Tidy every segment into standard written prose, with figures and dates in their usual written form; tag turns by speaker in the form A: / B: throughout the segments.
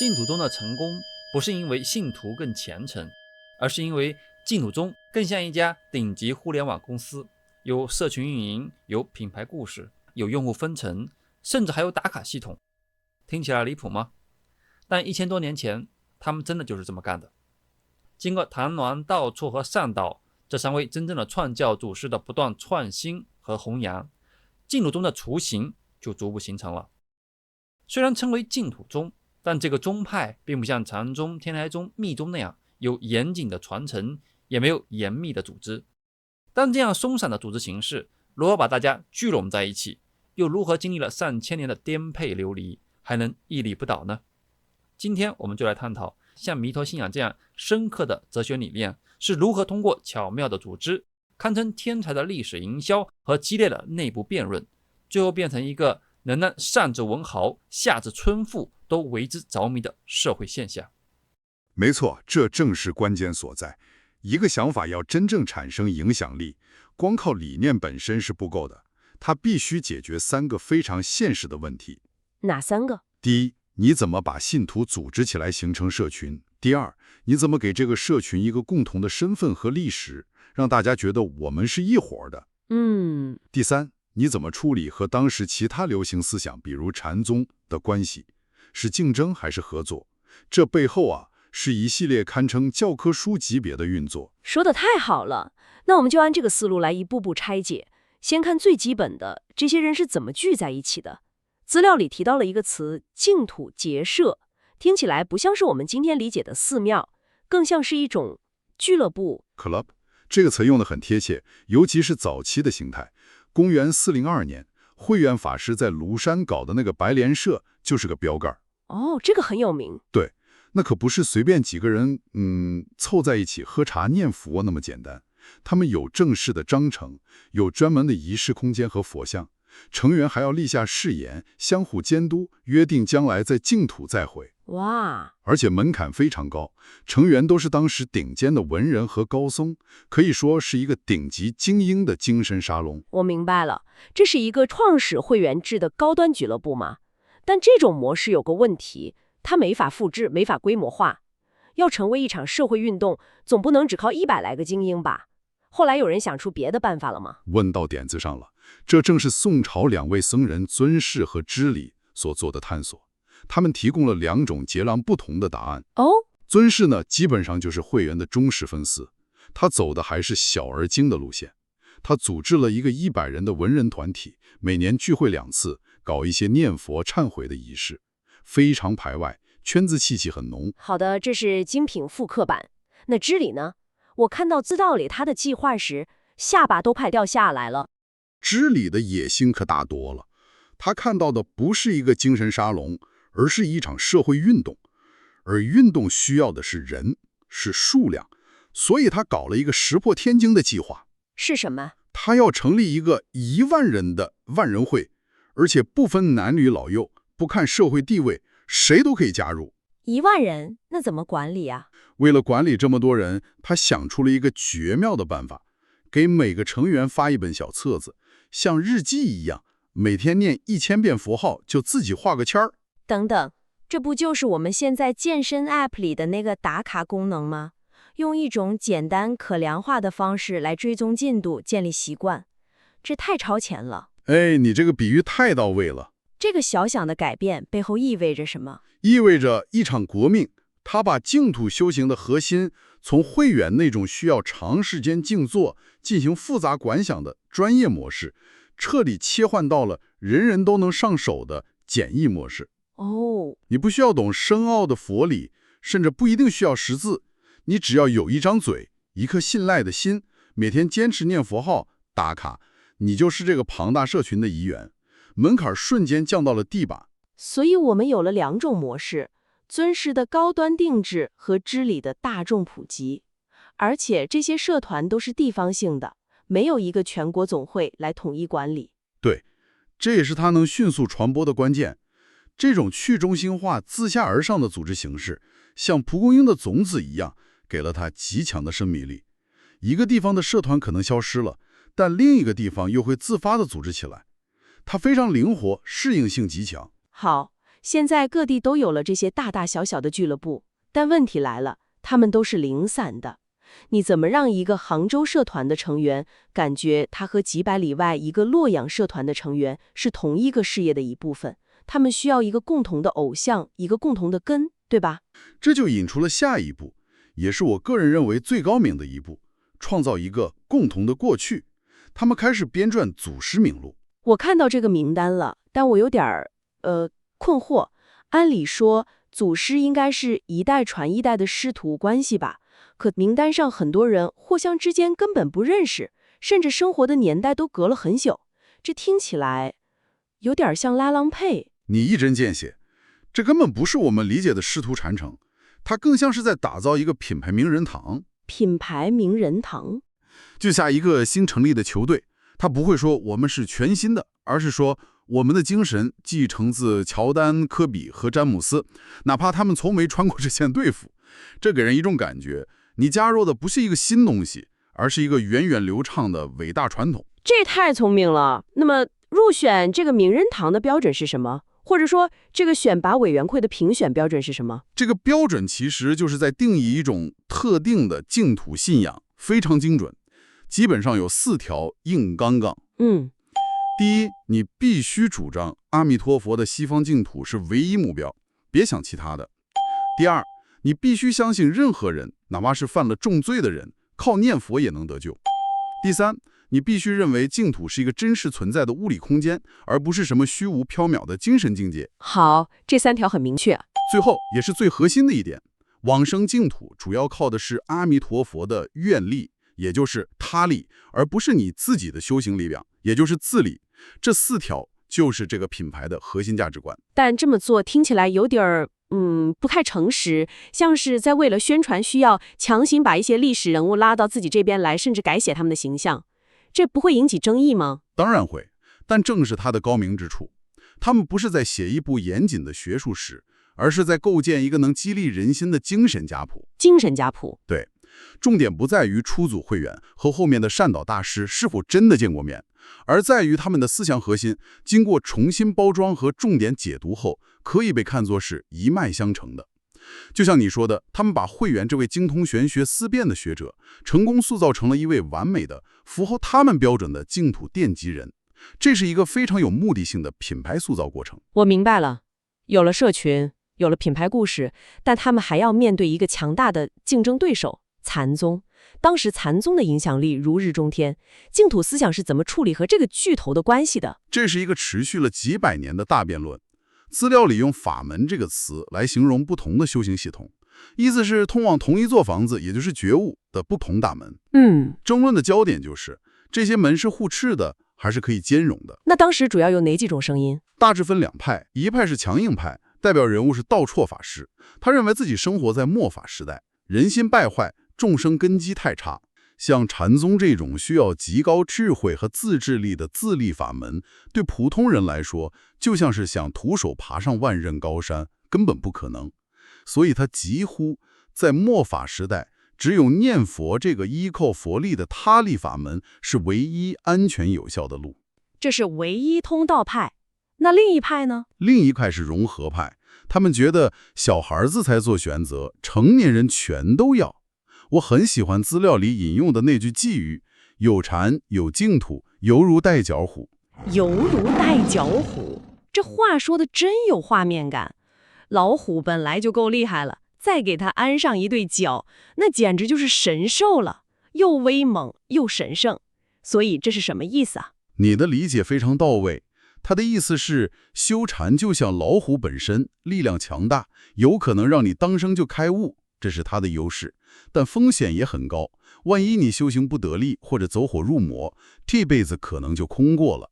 A: 淨土宗的成功不是因為信徒更虔誠，而是因為淨土宗更像一家頂級互聯網公司，有社群運營，有品牌故事，有用戶分成，甚至還有打卡系統。聽起來離譜嗎？但1000多年前，他們真的就是這麼幹的。經過曇鸞、道绰和善導這3位真正的創教祖師的不斷創新和弘揚，淨土宗的雛形就逐步形成了。雖然稱為淨土宗，但這個宗派並不像禪宗、天台宗、密宗那樣有嚴謹的傳承，也沒有嚴密的組織。但這樣鬆散的組織形式，如何把大家聚攏在一起，又如何經歷了上千年的顛沛流離，還能屹立不倒呢？今天我們就來探討，像彌陀信仰這樣深刻的哲學理念，是如何通過巧妙的組織，堪稱天才的歷史營銷和激烈的內部辯論，最後變成一個能讓上至文豪、下至村婦都為之着迷的社會現象。
B: 沒錯，這正是關鍵所在。一個想法要真正產生影響力，光靠理念本身是不夠的，它必須解決3個非常現實的問題。
C: 哪3個？
B: 第一，你怎麼把信徒組織起來形成社群？第二，你怎麼給這個社群一個共同的身份和歷史，讓大家覺得我們是一夥的？第三，你怎麼處理和當時其他流行思想，比如禪宗的關係？是競爭還是合作？這背後是一系列堪稱教科書級別的運作。
C: 說得太好了，那我們就按這個思路來一步步拆解。先看最基本的，這些人是怎麼聚在一起的？資料裡提到了一個詞“淨土結社”，聽起來不像是我們今天理解的寺廟，更像是一種俱樂部
B: club。這個詞用得很貼切，尤其是早期的形態。公元402年，慧遠法師在廬山搞的那個白蓮社就是個標杆。
C: 哦，這個很有名。
B: 對，那可不是隨便幾個人湊在一起喝茶念佛那麼簡單。他們有正式的章程，有專門的儀式空間和佛像，成員還要立下誓言，相互監督，約定將來在淨土再會。
C: 哇！
B: 而且門檻非常高，成員都是當時頂尖的文人和高僧，可以說是一個頂級精英的精神沙龍。
C: 我明白了，這是一個創始會員制的高端俱樂部嗎？但這種模式有個問題，它沒法複製，沒法規模化。要成為一場社會運動，總不能只靠100來個精英吧？後來有人想出別的辦法了嗎？
B: 問到點子上了，這正是宋朝2位僧人尊士和知禮所做的探索。他們提供了2種截然不同的答案。尊士呢，基本上就是慧遠的忠實粉絲，他走的還是小而精的路線。他組織了一個100人的文人團體，每年聚會2次，搞一些念佛懺悔的儀式，非常排外，圈子氣息很濃。
C: 好的，這是精品複刻版。那知禮呢？我看到資料裡他的計劃時，下巴都快掉下來了。
B: 知禮的野心可大多了，他看到的不是一個精神沙龍，而是一場社會運動。而運動需要的是人，是數量，所以他搞了一個石破天驚的計劃。
C: 是什麼？
B: 他要成立一個1萬人的萬人會，而且不分男女老幼，不看社會地位，誰都可以加入。
C: 1萬人，那怎麼管理啊？
B: 為了管理這麼多人，他想出了一個絕妙的辦法，給每個成員發一本小冊子，像日記一樣，每天念1000遍佛號，就自己畫個籤兒。
C: 等等，這不就是我們現在健身 App 裡的那個打卡功能嗎？用一種簡單可量化的方式來追蹤進度，建立習慣，這太超前了。
B: 哎，你這個比喻太到位了。
C: 這個小小的改變背後意味着什麼？
B: 意味着一場革命。他把淨土修行的核心，從慧遠那種需要長時間靜坐、進行複雜觀想的專業模式，徹底切換到了人人都能上手的簡易模式。你不需要懂深奧的佛理，甚至不一定需要識字，你只要有一張嘴，一顆信賴的心，每天堅持念佛號、打卡，你就是這個龐大社群的一員，門檻瞬間降到了地板。
C: 所以我們有了2種模式。尊師的高端定制和知禮的大眾普及，而且這些社團都是地方性的，沒有一個全國總會來統一管理。
B: 對，這也是它能迅速傳播的關鍵。這種去中心化、自下而上的組織形式，像蒲公英的種子一樣，給了它極強的生命力。一個地方的社團可能消失了，但另一個地方又會自發地組織起來。它非常靈活，適應性極強。
C: 好。現在各地都有了這些大大小小的俱樂部，但問題來了，他們都是零散的。你怎麼讓一個杭州社團的成員感覺他和幾百里外一個洛陽社團的成員是同一個事業的一部分？他們需要一個共同的偶像，一個共同的根，對吧？
B: 這就引出了下一步，也是我個人認為最高明的一步，創造一個共同的過去。他們開始編撰祖師名錄。
C: 我看到這個名單了，但我有點困惑。按理說，祖師應該是一代傳一代的師徒關係吧？可名單上很多人互相之間根本不認識，甚至生活的年代都隔了很久。這聽起來有點像拉郎配。
B: 你一針見血，這根本不是我們理解的師徒傳承，它更像是在打造一個品牌名人堂。
C: 品牌名人堂，
B: 就像一個新成立的球隊，他不會說我們是全新的，而是說我們的精神繼承自喬丹、科比和詹姆斯，哪怕他們從沒穿過這件隊服。這給人一種感覺，你加入的不是一個新東西，而是一個源遠流長的偉大傳統。
C: 這也太聰明了。那麼入選這個名人堂的標準是什麼？或者說這個選拔委員會的評選標準是什麼？
B: 這個標準其實就是在定義一種特定的淨土信仰，非常精準，基本上有4條硬槓槓。第一，你必須主張阿彌陀佛的西方淨土是唯一目標，別想其他的。第二，你必須相信任何人，哪怕是犯了重罪的人，靠念佛也能得救。第三，你必須認為淨土是一個真實存在的物理空間，而不是什麼虛無縹緲的精神境界。
C: 好，這3條很明確。
B: 最後也是最核心的一點，往生淨土主要靠的是阿彌陀佛的願力，也就是他力，而不是你自己的修行力量，也就是自力。這4條就是這個品牌的核心價值觀。
C: 但這麼做聽起來有點不太誠實，像是在為了宣傳需要強行把一些歷史人物拉到自己這邊來，甚至改寫他們的形象。這不會引起爭議嗎？
B: 當然會，但正是它的高明之處。他們不是在寫一部嚴謹的學術史，而是在構建一個能激勵人心的精神家譜。
C: 精神家譜。
B: 對，重點不在於初祖會員和後面的善導大師是否真的見過面，而在於他們的思想核心，經過重新包裝和重点解讀後，可以被看作是一脈相承的。就像你說的，他们把慧遠這位精通玄學思辨的學者，成功塑造成了一位完美的、符合他們標準的淨土奠基人。這是一個非常有目的性的品牌塑造過程。
C: 我明白了，有了社群，有了品牌故事，但他們還要面對一個強大的競爭對手——禪宗。當時禪宗的影響力如日中天，淨土思想是怎麼處理和這個巨頭的關係的？
B: 這是一個持續了幾百年的大辯論。資料裡用法門這個詞來形容不同的修行系統，意思是通往同一座房子，也就是覺悟的不同大門。爭論的焦點就是這些門是互斥的，還是可以兼容的。
C: 那當時主要有哪幾種聲音？
B: 大致分2派，一派是強硬派，代表人物是道绰法師，他認為自己生活在末法時代，人心敗壞，眾生根基太差。像禪宗這種需要極高智慧和自制力的自立法門，對普通人來說，就像是想徒手爬上萬仞高山，根本不可能。所以他幾乎在末法時代，只有念佛這個依靠佛力的他力法門是唯一安全有效的路。
C: 這是唯一通道派。那另一派呢？
B: 另一派是融合派，他們覺得小孩子才做選擇，成年人全都要。我很喜歡資料裡引用的那句寄語：有禪有淨土，猶如帶腳虎。
C: 猶如帶腳虎，這話說的真有畫面感。老虎本來就夠厲害了，再給它安上一對角，那簡直就是神獸了，又威猛又神聖。所以這是什麼意思啊？
B: 你的理解非常到位。他的意思是，修禪就像老虎本身，力量強大，有可能讓你當生就開悟，這是他的優勢。但風險也很高，萬一你修行不得力或者走火入魔，這輩子可能就空過了。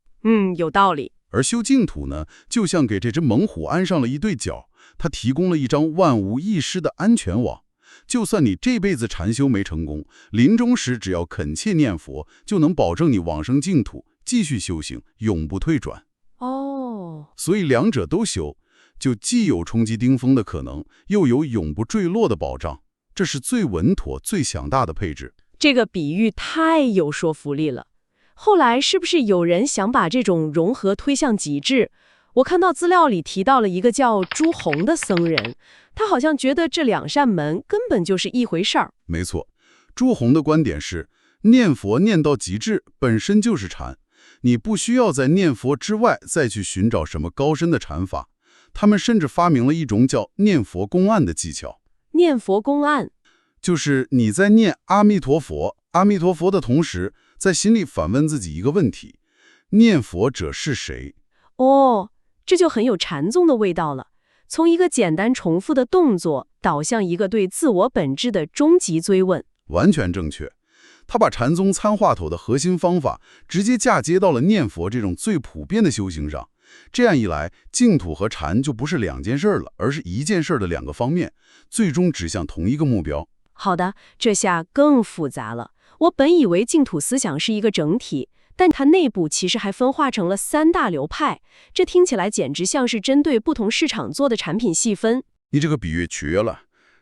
C: 有道理。
B: 而修淨土呢，就像給這只猛虎安上了一對角，它提供了一張萬無一失的安全網。就算你這輩子禪修沒成功，臨終時只要懇切念佛，就能保證你往生淨土，繼續修行，永不退轉。所以兩者都修，就既有衝擊頂峰的可能，又有永不墜落的保障。這是最穩妥、最強大的配置。
C: 這個比喻太有說服力了。後來是不是有人想把這種融合推向極致？我看到資料裡提到了一個叫朱鴻的僧人，他好像覺得這兩扇門根本就是一回事兒。
B: 沒錯，朱鴻的觀點是，念佛念到極致本身就是禪，你不需要在念佛之外再去尋找什麼高深的禪法。他們甚至發明了一種叫念佛公案的技巧。
C: 念佛公案，
B: 就是你在念阿彌陀佛、阿彌陀佛的同時，在心裡反問自己一個問題：念佛者是誰？
C: 哦，這就很有禪宗的味道了。從一個簡單重複的動作，導向一個對自我本質的終極追問。
B: 完全正確。他把禪宗參話頭的核心方法，直接嫁接到了念佛這種最普遍的修行上。這樣一來，淨土和禪就不是兩件事了，而是一件事的兩個方面，最終指向同一個目標。
C: 好的，這下更複雜了。我本以為淨土思想是一個整體，但它內部其實還分化成了3大流派，這聽起來簡直像是針對不同市場做的產品細分。
B: 你這個比喻絕了，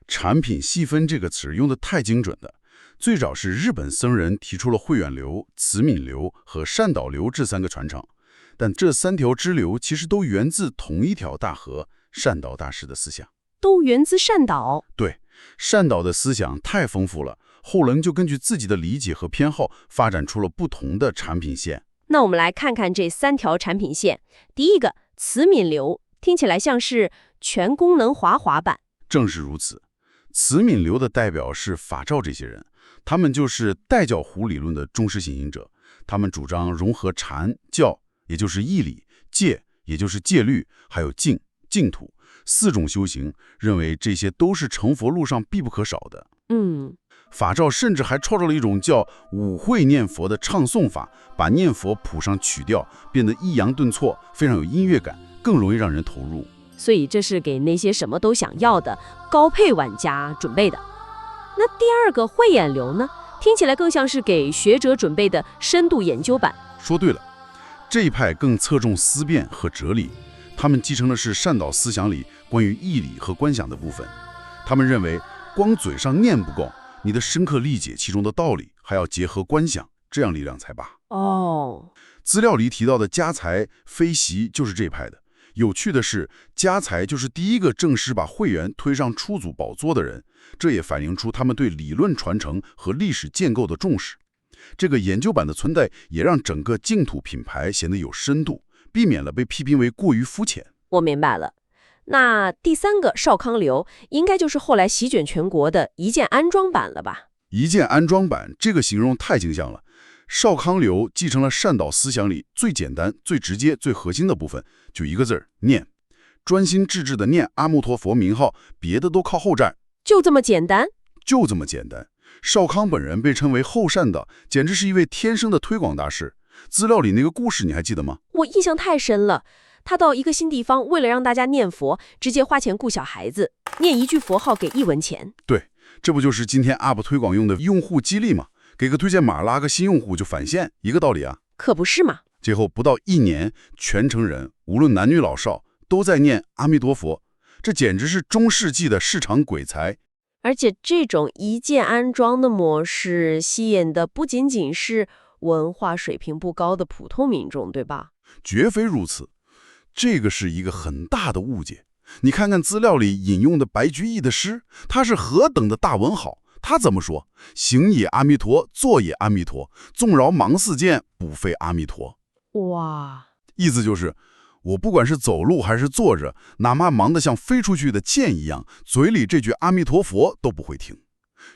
B: 產品細分這個詞用得太精準了。最早是日本僧人提出了慧遠流、慈愍流和善導流這3個傳承，但這3條支流其實都源自同一條大河——善導大師的思想。
C: 都源自善導？對，
B: 善導的思想太豐富了，後人就根據自己的理解和偏好，發展出了不同的產品線。
C: 那我們來看看這3條產品線。第一個，慈愍流，聽起來像是全功能滑滑板。
B: 正是如此，慈愍流的代表是法照這些人，他們就是代教湖理論的忠實行行者。他們主張融合禪教，也就是義理；戒，也就是戒律；還有淨土4種修行，認為這些都是成佛路上必不可少的。法照甚至還創造了一種叫五會念佛的唱誦法，把念佛譜上曲調，變得抑揚頓挫，非常有音樂感，更容易讓人投入。
C: 所以這是給那些什麼都想要的高配玩家準備的。那第二個慧眼流呢？聽起來更像是給學者準備的深度研究版。
B: 說對了，這一派更側重思辨和哲理，他們繼承的是善導思想裡關於義理和觀想的部分。他們認為光嘴上念不夠，你的深刻理解其中的道理，還要結合觀想，這樣力量才罷。資料裡提到的家財飛習就是這派的。有趣的是，家財就是第一個正式把慧遠推上初祖寶座的人，這也反映出他們對理論傳承和歷史建構的重視。這個研究版的存在，也讓整個淨土品牌顯得有深度，避免了被批評為過於膚淺。
C: 我明白了。那第3個少康流，應該就是後來席捲全國的一鍵安裝版了吧？
B: 一鍵安裝版這個形容太形象了。少康流繼承了善導思想裡最簡單、最直接、最核心的部分，就一個字兒：念，專心致志地念阿彌陀佛名號，別的都靠後站。
C: 就這麼簡單？
B: 就這麼簡單。少康本人被稱為後善導，簡直是一位天生的推廣大師。資料裡那個故事你還記得嗎？
C: 我印象太深了。他到一個新地方，為了讓大家念佛，直接花錢雇小孩子，念一句佛號給1文錢。
B: 對，這不就是今天 UP 推廣用的用戶激勵嗎？給個推薦碼，拉個新用戶就返現，一個道理啊。
C: 可不是嘛。
B: 最後不到1年，全城人無論男女老少都在念阿彌陀佛，這簡直是中世紀的市場鬼才。
C: 而且這種一鍵安裝的模式吸引的不僅僅是文化水平不高的普通民眾，對吧？
B: 絕非如此，這個是一個很大的誤解。你看看資料裡引用的白居易的詩，他是何等的大文豪。他怎麼說？行也阿彌陀，坐也阿彌陀，縱擾忙似劍，不非阿彌陀。
C: 哇，
B: 意思就是我不管是走路還是坐着，哪怕忙得像飛出去的箭一樣，嘴裡這句阿彌陀佛都不會停。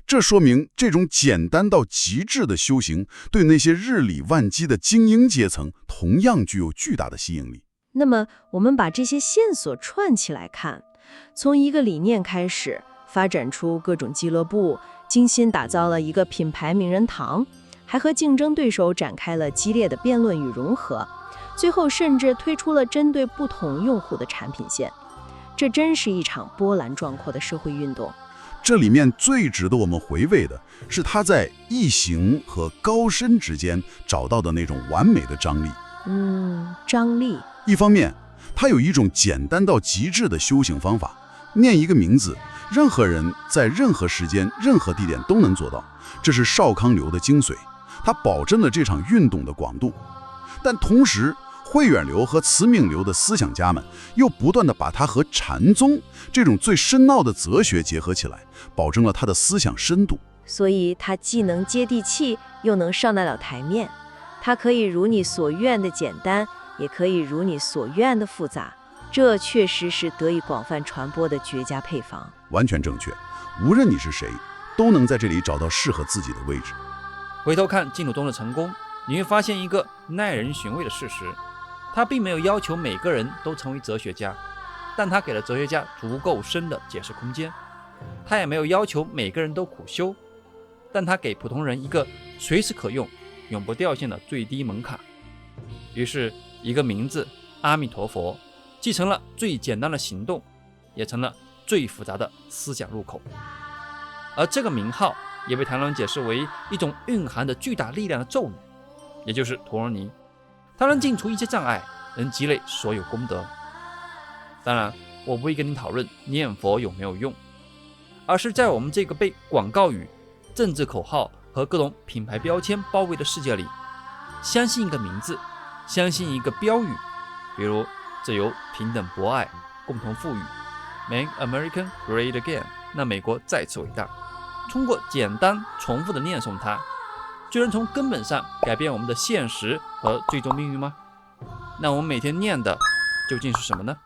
B: 這說明這種簡單到極致的修行，對那些日理萬機的精英階層同樣具有巨大的吸引力。
C: 那麼我們把這些線索串起來看，從一個理念開始，發展出各種俱樂部，精心打造了一個品牌名人堂，還和競爭對手展開了激烈的辯論與融合，最後甚至推出了針對不同用戶的產品線。這真是一場波瀾壯闊的社會運動。
B: 這裡面最值得我們回味的是他在易行和高深之間找到的那種完美的張力。
C: 張力。
B: 一方面，他有一種簡單到極致的修行方法，念一個名字，任何人在任何時間、任何地點都能做到，這是少康流的精髓。他保證了這場運動的廣度。但同時，慧遠流和慈銘流的思想家們又不斷地把它和禪宗這種最深奧的哲學結合起來，保證了他的思想深度。
C: 所以它既能接地氣，又能上得了台面。它可以如你所願的簡單，也可以如你所願的複雜。這確實是得以廣泛傳播的絕佳配方。
B: 完全正確，無論你是誰，都能在這裡找到適合自己的位置。
A: 回頭看淨土宗的成功，你會發現一個耐人尋味的事實：他並沒有要求每個人都成為哲學家，但他給了哲學家足夠深的解釋空间；他也沒有要求每个人都苦修，但他給普通人一個隨時可用、永不掉線的最低門檻。於是，一個名字阿彌陀佛，既成了最簡單的行動，也成了最複雜的思想入口。而這個名號也被譚論解釋為一種蘊含着巨大力量的咒語，也就是陀羅尼。它能淨除一切障礙，能積累所有功德。當然，我不會跟你討論念佛有沒有用，而是在我們這個被廣告語、政治口號和各種品牌標籤包圍的世界裡，相信一個名字，相信一個標語，比如自由、平等、博愛、共同富裕 ，Make America Great Again， 讓美國再次偉大。通過簡單重複的念誦它，就能從根本上改變我們的現實和最終命運嗎？那我們每天念的究竟是什麼呢？